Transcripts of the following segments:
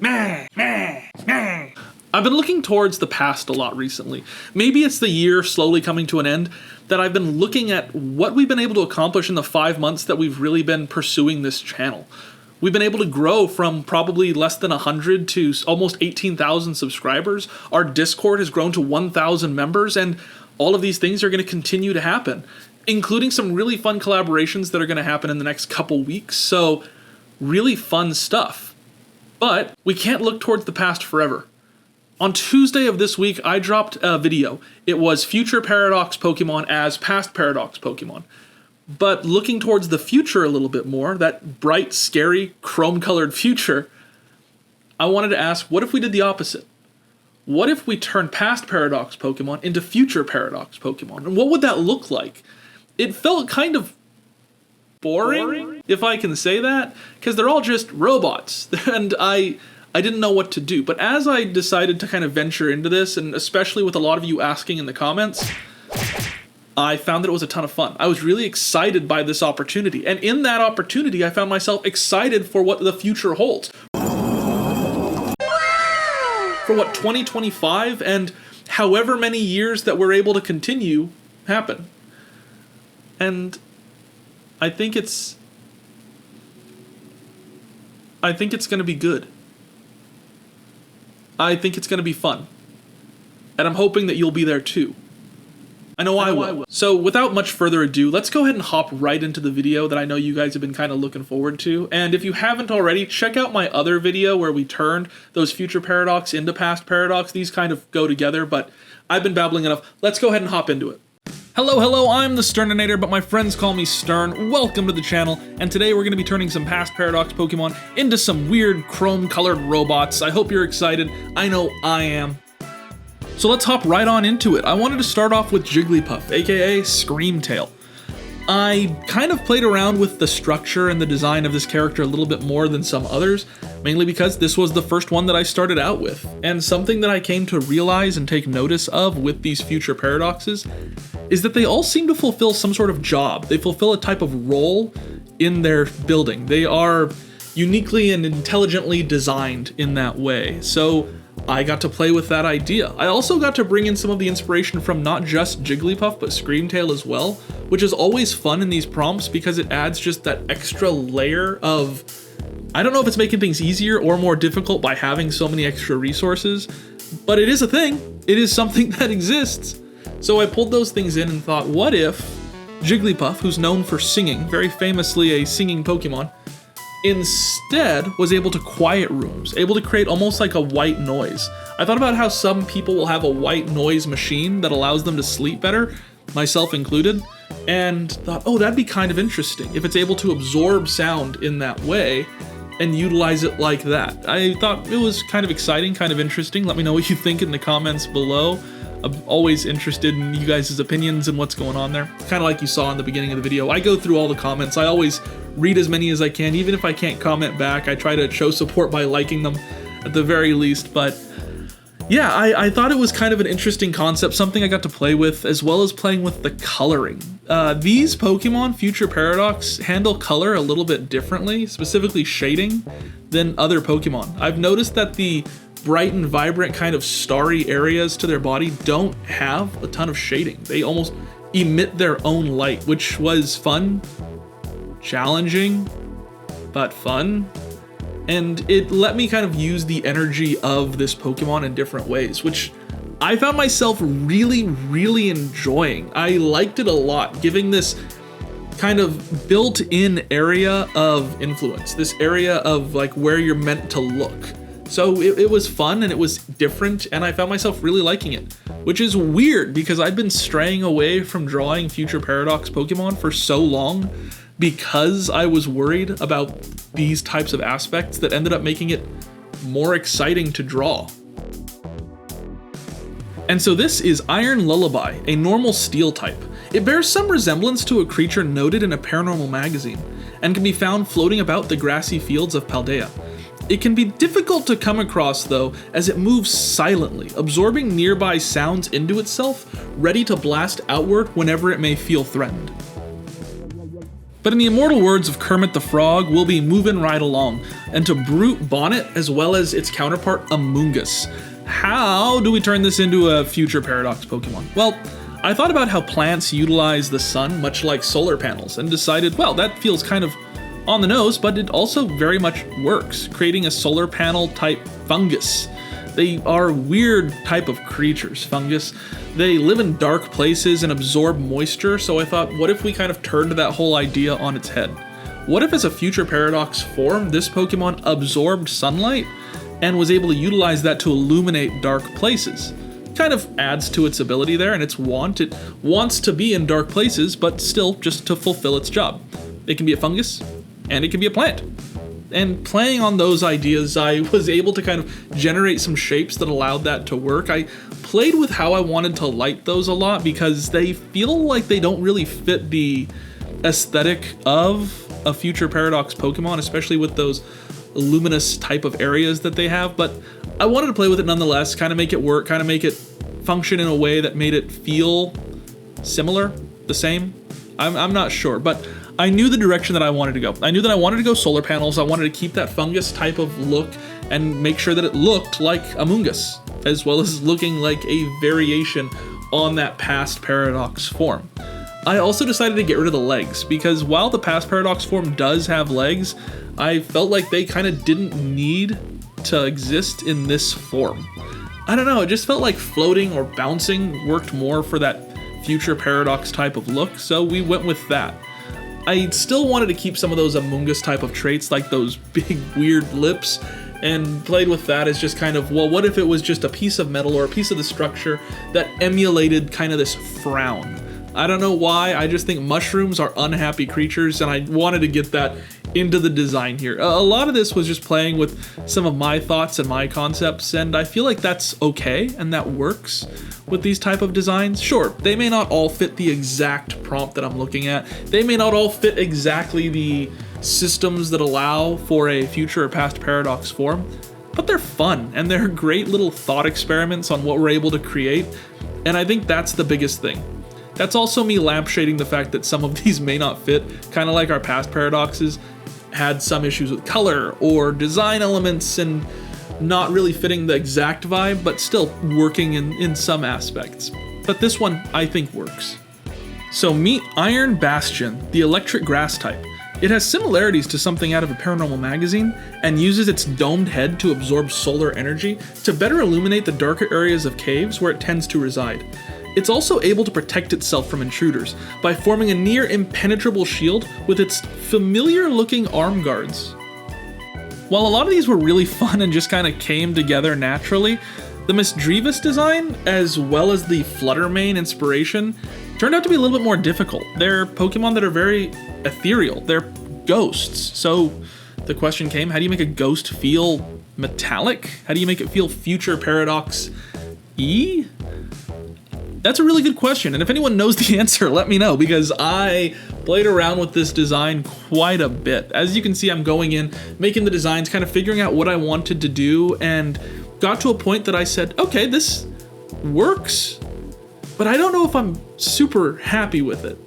I've been looking towards the past a lot recently. Maybe it's the year slowly coming to an end that I've been looking at what we've been able to accomplish in the 5 months that we've really been pursuing this channel. We've been able to grow from probably less than 100 to almost 18,000 subscribers. Our Discord has grown to 1,000 members, and all of these things are going to continue to happen, including some really fun collaborations that are going to happen in the next couple weeks. So, really fun stuff. But we can't look towards the past forever. On Tuesday of this week, I dropped a video. It was future Paradox Pokemon as past Paradox Pokemon. But looking towards the future a little bit more, that bright, scary, chrome-colored future, I wanted to ask, what if we did the opposite? What if we turned past Paradox Pokemon into future Paradox Pokemon? And what would that look like? It felt kind of boring, if I can say that, because they're all just robots, and I didn't know what to do. But as I decided to kind of venture into this, and especially with a lot of you asking in the comments, I found that it was a ton of fun. I was really excited by this opportunity, and in that opportunity, I found myself excited for what the future holds. For what 2025 and however many years that we're able to continue happen. And I think it's going to be good. I think it's going to be fun. And I'm hoping that you'll be there too. I know I will. So without much further ado, let's go ahead and hop right into the video that I know you guys have been kind of looking forward to. And if you haven't already, check out my other video where we turned those future Paradox into past Paradox. These kind of go together, but I've been babbling enough. Let's go ahead and hop into it. Hello, I'm the Thesterninator, but my friends call me Stern. Welcome to the channel, and today we're going to be turning some past Paradox Pokemon into some weird chrome-colored robots. I hope you're excited. I know I am. So let's hop right on into it. I wanted to start off with Jigglypuff, aka Screamtail. I kind of played around with the structure and the design of this character a little bit more than some others, mainly because this was the first one that I started out with. And something that I came to realize and take notice of with these future paradoxes is that they all seem to fulfill some sort of job. They fulfill a type of role in their building. They are uniquely and intelligently designed in that way. So I got to play with that idea. I also got to bring in some of the inspiration from not just Jigglypuff, but Screamtail as well, which is always fun in these prompts because it adds just that extra layer of, I don't know if it's making things easier or more difficult by having so many extra resources, but it is a thing. It is something that exists. So I pulled those things in and thought, what if Jigglypuff, who's known for singing, very famously a singing Pokemon, instead was able to quiet rooms, able to create almost like a white noise. I thought about how some people will have a white noise machine that allows them to sleep better, myself included, and thought, oh, that'd be kind of interesting if it's able to absorb sound in that way and utilize it like that. I thought it was kind of exciting, kind of interesting. Let me know what you think in the comments below. I'm always interested in you guys' opinions and what's going on there. Kind of like you saw in the beginning of the video. I go through all the comments. I always read as many as I can. Even if I can't comment back, I try to show support by liking them at the very least. But yeah, I thought it was kind of an interesting concept, something I got to play with, as well as playing with the coloring. These Pokemon, Future Paradox, handle color a little bit differently, specifically shading, than other Pokemon. I've noticed that the bright and vibrant kind of starry areas to their body don't have a ton of shading. They almost emit their own light, which was fun, challenging, but fun. And it let me kind of use the energy of this Pokemon in different ways, which I found myself really enjoying. I liked it a lot, giving this kind of built-in area of influence, this area of like where you're meant to look. So it was fun and it was different, and I found myself really liking it, which is weird because I'd been straying away from drawing Future Paradox Pokemon for so long because I was worried about these types of aspects that ended up making it more exciting to draw. And so this is Iron Lullaby, a normal steel type. It bears some resemblance to a creature noted in a paranormal magazine, and can be found floating about the grassy fields of Paldea. It can be difficult to come across though, as it moves silently, absorbing nearby sounds into itself, ready to blast outward whenever it may feel threatened. But in the immortal words of Kermit the Frog, we'll be moving right along, and to Brute Bonnet as well as its counterpart Amoonguss. How do we turn this into a future Paradox Pokemon? Well, I thought about how plants utilize the sun much like solar panels and decided, well, that feels kind of on the nose, but it also very much works, creating a solar panel type fungus. They are weird type of creatures, fungus. They live in dark places and absorb moisture, so I thought, what if we kind of turned that whole idea on its head? What if as a future Paradox form, this Pokemon absorbed sunlight and was able to utilize that to illuminate dark places? Kind of adds to its ability there and its want. It wants to be in dark places, but still just to fulfill its job. It can be a fungus, and it can be a plant. And playing on those ideas, I was able to kind of generate some shapes that allowed that to work. I played with how I wanted to light those a lot because they feel like they don't really fit the aesthetic of a future Paradox Pokemon, especially with those luminous type of areas that they have. But I wanted to play with it nonetheless, kind of make it work, kind of make it function in a way that made it feel similar, the same. I'm not sure, but I knew the direction that I wanted to go. I knew that I wanted to go solar panels. I wanted to keep that fungus type of look and make sure that it looked like Amoonguss, as well as looking like a variation on that past Paradox form. I also decided to get rid of the legs, because while the past Paradox form does have legs, I felt like they kind of didn't need to exist in this form. I don't know, it just felt like floating or bouncing worked more for that future Paradox type of look, so we went with that. I still wanted to keep some of those Amoonguss type of traits, like those big weird lips, and played with that as just kind of, well, what if it was just a piece of metal or a piece of the structure that emulated kind of this frown? I don't know why, I just think mushrooms are unhappy creatures, and I wanted to get that into the design here. A lot of this was just playing with some of my thoughts and my concepts, and I feel like that's okay, and that works with these type of designs. Sure, they may not all fit the exact prompt that I'm looking at. They may not all fit exactly the systems that allow for a future or past Paradox form, but they're fun, and they're great little thought experiments on what we're able to create, and I think that's the biggest thing. That's also me lampshading the fact that some of these may not fit, kind of like our past Paradoxes had some issues with color or design elements and not really fitting the exact vibe, but still working in some aspects. But this one, I think, works. So meet Iron Bastion, the electric grass type. It has similarities to something out of a paranormal magazine and uses its domed head to absorb solar energy to better illuminate the darker areas of caves where it tends to reside. It's also able to protect itself from intruders by forming a near impenetrable shield with its familiar looking arm guards. While a lot of these were really fun and just kind of came together naturally, the Misdreavus design, as well as the Fluttermane inspiration, turned out to be a little bit more difficult. They're Pokemon that are very ethereal, they're ghosts. So the question came, how do you make a ghost feel metallic? How do you make it feel future Paradox-y? That's a really good question, and if anyone knows the answer, let me know, because I played around with this design quite a bit. As you can see, I'm going in, making the designs, kind of figuring out what I wanted to do, and got to a point that I said, okay, this works, but I don't know if I'm super happy with it.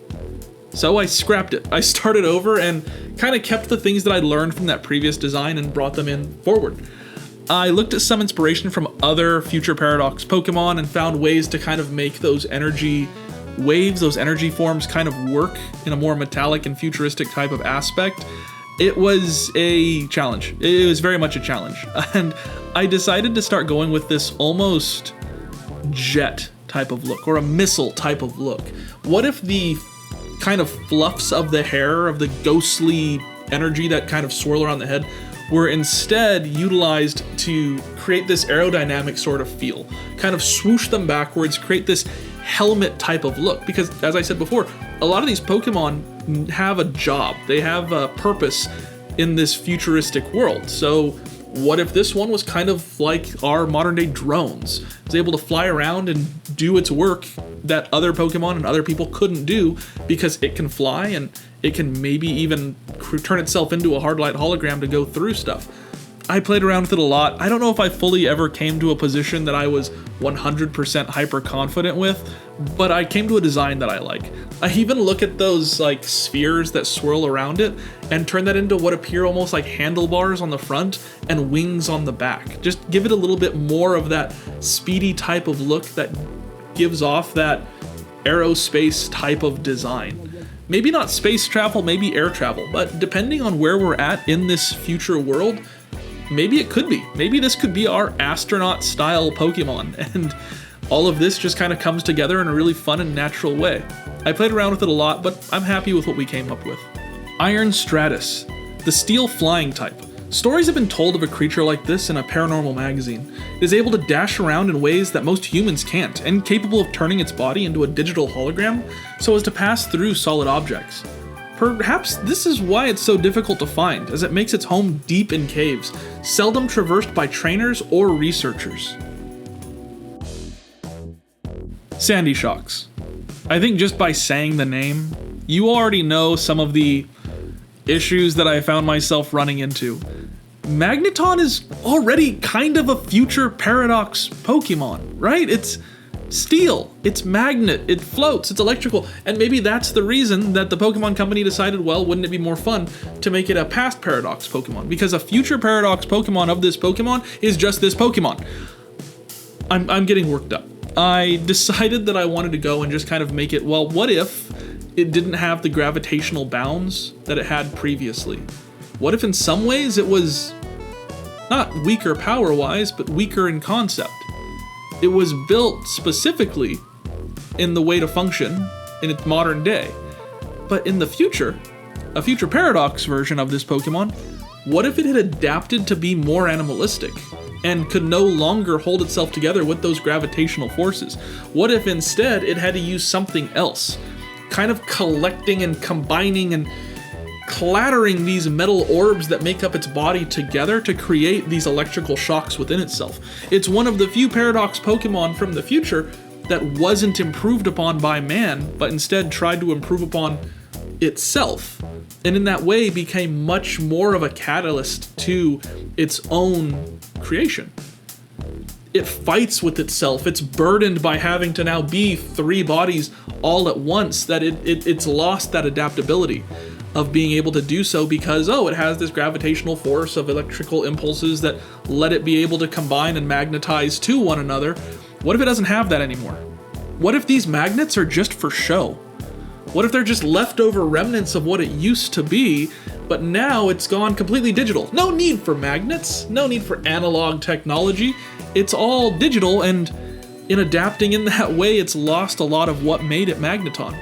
So I scrapped it. I started over and kind of kept the things that I learned from that previous design and brought them in forward. I looked at some inspiration from other future Paradox Pokemon and found ways to kind of make those energy waves, those energy forms kind of work in a more metallic and futuristic type of aspect. It was a challenge. It was very much a challenge. And I decided to start going with this almost jet type of look, or a missile type of look. What if the kind of fluffs of the hair, of the ghostly energy that kind of swirl around the head, were instead utilized to create this aerodynamic sort of feel, kind of swoosh them backwards, create this helmet type of look. Because as I said before, a lot of these Pokemon have a job, they have a purpose in this futuristic world. So what if this one was kind of like our modern day drones? It was able to fly around and do its work that other Pokemon and other people couldn't do because it can fly and it can maybe even turn itself into a hard light hologram to go through stuff. I played around with it a lot. I don't know if I fully ever came to a position that I was 100% hyper confident with, but I came to a design that I like. I even look at those like spheres that swirl around it and turn that into what appear almost like handlebars on the front and wings on the back. Just give it a little bit more of that speedy type of look that gives off that aerospace type of design. Maybe not space travel, maybe air travel, but depending on where we're at in this future world, maybe it could be. Maybe this could be our astronaut style Pokemon, and all of this just kind of comes together in a really fun and natural way. I played around with it a lot, but I'm happy with what we came up with. Iron Stratus, the steel flying type. Stories have been told of a creature like this in a paranormal magazine. It is able to dash around in ways that most humans can't, and capable of turning its body into a digital hologram so as to pass through solid objects. Perhaps this is why it's so difficult to find, as it makes its home deep in caves, seldom traversed by trainers or researchers. Sandy Shocks. I think just by saying the name, you already know some of the issues that I found myself running into. Magneton is already kind of a future paradox Pokemon, right? It's steel, it's magnet, it floats, it's electrical, and maybe that's the reason that the Pokemon Company decided, well, wouldn't it be more fun to make it a past paradox Pokemon? Because a future paradox Pokemon of this Pokemon is just this Pokemon. I'm getting worked up. I decided that I wanted to go and just kind of make it, well, what if it didn't have the gravitational bounds that it had previously? What if in some ways it was not weaker power-wise, but weaker in concept? It was built specifically in the way to function in its modern day. But in the future, a future paradox version of this Pokemon, what if it had adapted to be more animalistic and could no longer hold itself together with those gravitational forces? What if instead it had to use something else, kind of collecting and combining and clattering these metal orbs that make up its body together to create these electrical shocks within itself? It's one of the few paradox Pokemon from the future that wasn't improved upon by man, but instead tried to improve upon itself, and in that way became much more of a catalyst to its own creation. It fights with itself. It's burdened by having to now be three bodies all at once, that it's lost that adaptability of being able to do so because, it has this gravitational force of electrical impulses that let it be able to combine and magnetize to one another. What if it doesn't have that anymore? What if these magnets are just for show? What if they're just leftover remnants of what it used to be, but now it's gone completely digital? No need for magnets, no need for analog technology. It's all digital, and in adapting in that way, it's lost a lot of what made it Magneton.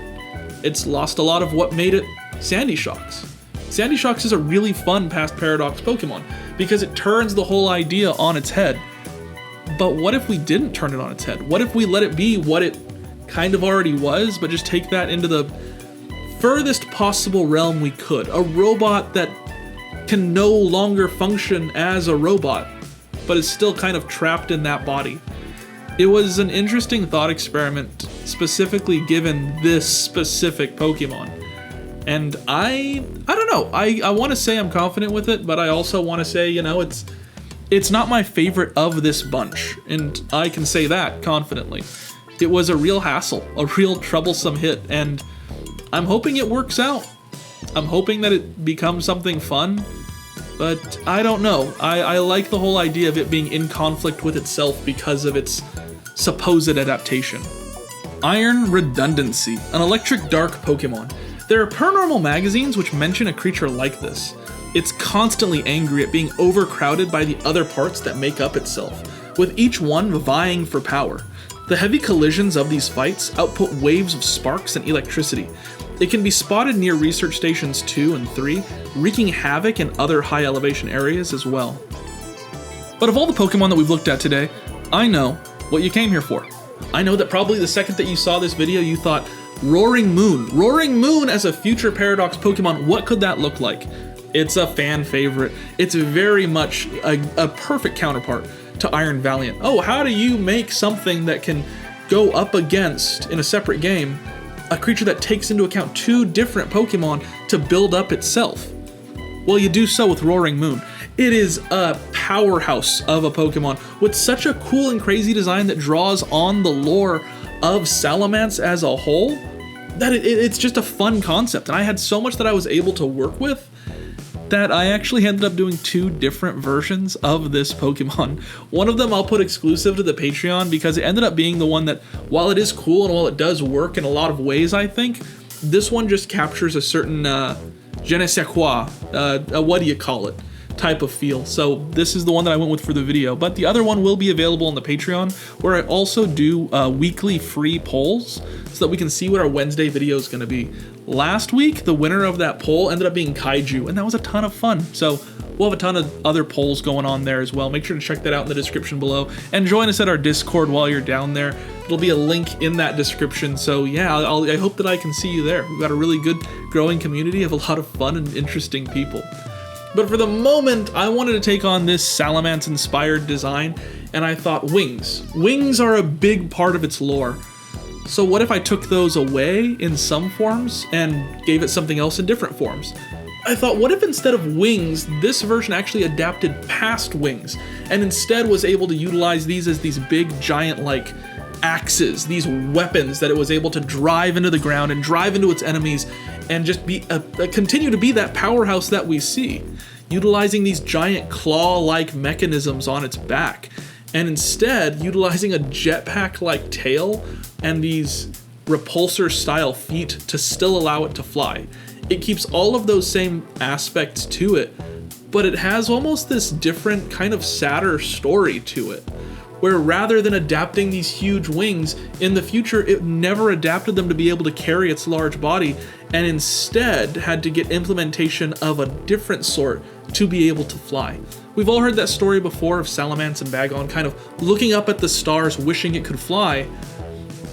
It's lost a lot of what made it Sandy Shocks. Sandy Shocks is a really fun past paradox Pokemon because it turns the whole idea on its head. But what if we didn't turn it on its head? What if we let it be what it kind of already was, but just take that into the furthest possible realm we could? A robot that can no longer function as a robot, but is still kind of trapped in that body. It was an interesting thought experiment, specifically given this specific Pokemon. And I don't know, I want to say I'm confident with it, but I also want to say, it's not my favorite of this bunch, and I can say that confidently. It was a real hassle, a real troublesome hit, and I'm hoping it works out. I'm hoping that it becomes something fun, but I don't know. I like the whole idea of it being in conflict with itself because of its supposed adaptation. Iron Redundancy, an electric dark Pokemon. There are paranormal magazines which mention a creature like this. It's constantly angry at being overcrowded by the other parts that make up itself, with each one vying for power. The heavy collisions of these fights output waves of sparks and electricity. It can be spotted near research stations 2 and 3, wreaking havoc in other high elevation areas as well. But of all the Pokemon that we've looked at today, I know what you came here for. I know that probably the second that you saw this video, you thought, Roaring Moon. Roaring Moon as a future paradox Pokemon, what could that look like? It's a fan favorite. It's very much a perfect counterpart to Iron Valiant. Oh, how do you make something that can go up against, in a separate game, a creature that takes into account two different Pokemon to build up itself? Well, you do so with Roaring Moon. It is a powerhouse of a Pokemon with such a cool and crazy design that draws on the lore of Salamence as a whole, that it's just a fun concept. And I had so much that I was able to work with that I actually ended up doing 2 different versions of this Pokemon. One of them I'll put exclusive to the Patreon because it ended up being the one that, while it is cool and while it does work in a lot of ways, I think, this one just captures a certain je ne sais quoi, what do you call it, type of feel. So this is the one that I went with for the video, but the other one will be available on the Patreon, where I also do weekly free polls so that we can see what our Wednesday video is going to be. Last week, the winner of that poll ended up being Kaiju, and that was a ton of fun. So we'll have a ton of other polls going on there as well. Make sure to check that out in the description below, and join us at our Discord while you're down there. It'll be a link in that description. So yeah, I hope that I can see you there. We've got a really good growing community of a lot of fun and interesting people. But for the moment, I wanted to take on this Salamence-inspired design, and I thought wings. Wings are a big part of its lore. So what if I took those away in some forms and gave it something else in different forms? I thought, what if instead of wings, this version actually adapted past wings, and instead was able to utilize these as these big, giant, like, axes, these weapons that it was able to drive into the ground and drive into its enemies and just be continue to be that powerhouse that we see, utilizing these giant claw-like mechanisms on its back, and instead utilizing a jetpack-like tail and these repulsor-style feet to still allow it to fly. It keeps all of those same aspects to it, but it has almost this different kind of sadder story to it, where rather than adapting these huge wings, in the future it never adapted them to be able to carry its large body, and instead had to get implementation of a different sort to be able to fly. We've all heard that story before of Salamence and Bagon kind of looking up at the stars wishing it could fly,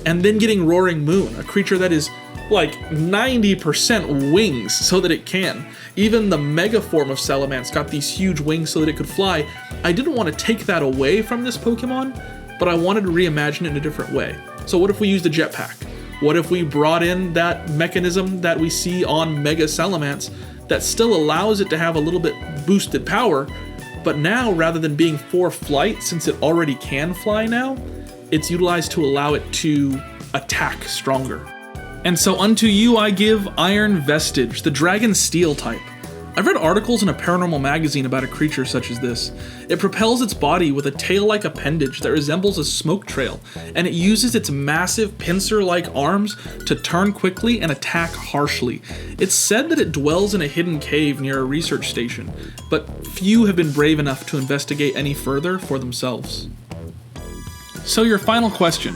and then getting Roaring Moon, a creature that is like 90% wings so that it can. Even the mega form of Salamence got these huge wings so that it could fly. I didn't want to take that away from this Pokemon, but I wanted to reimagine it in a different way. So what if we used a jetpack? What if we brought in that mechanism that we see on Mega Salamence that still allows it to have a little bit boosted power, but now rather than being for flight, since it already can fly now, it's utilized to allow it to attack stronger. And so unto you I give Iron Vestige, the Dragon Steel type. I've read articles in a paranormal magazine about a creature such as this. It propels its body with a tail-like appendage that resembles a smoke trail, and it uses its massive pincer-like arms to turn quickly and attack harshly. It's said that it dwells in a hidden cave near a research station, but few have been brave enough to investigate any further for themselves. So your final question,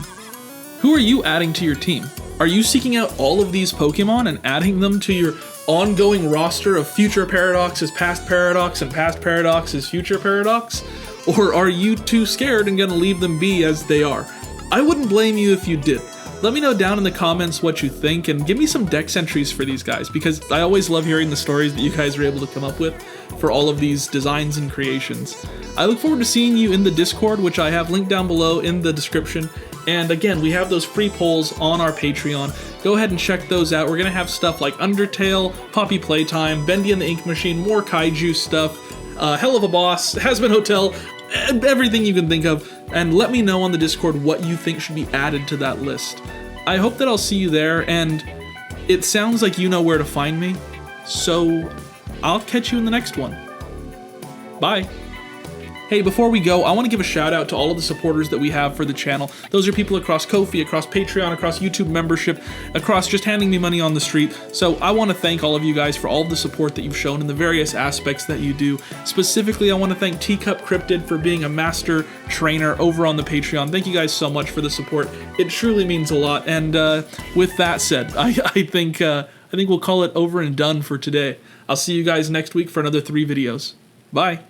who are you adding to your team? Are you seeking out all of these Pokemon and adding them to your ongoing roster of future Paradox is past Paradox and past Paradox is future Paradox? Or are you too scared and gonna leave them be as they are? I wouldn't blame you if you did. Let me know down in the comments what you think, and give me some dex entries for these guys, because I always love hearing the stories that you guys are able to come up with for all of these designs and creations. I look forward to seeing you in the Discord, which I have linked down below in the description. And again, we have those free polls on our Patreon. Go ahead and check those out. We're going to have stuff like Undertale, Poppy Playtime, Bendy and the Ink Machine, more Kaiju stuff, Hell of a Boss, Has-Been Hotel, everything you can think of. And let me know on the Discord what you think should be added to that list. I hope that I'll see you there, and it sounds like you know where to find me, so I'll catch you in the next one. Bye. Hey, before we go, I want to give a shout out to all of the supporters that we have for the channel. Those are people across Ko-fi, across Patreon, across YouTube membership, across just handing me money on the street. So I want to thank all of you guys for all of the support that you've shown in the various aspects that you do. Specifically, I want to thank Teacup Cryptid for being a master trainer over on the Patreon. Thank you guys so much for the support. It truly means a lot. And with that said, I think we'll call it over and done for today. I'll see you guys next week for another 3 videos. Bye.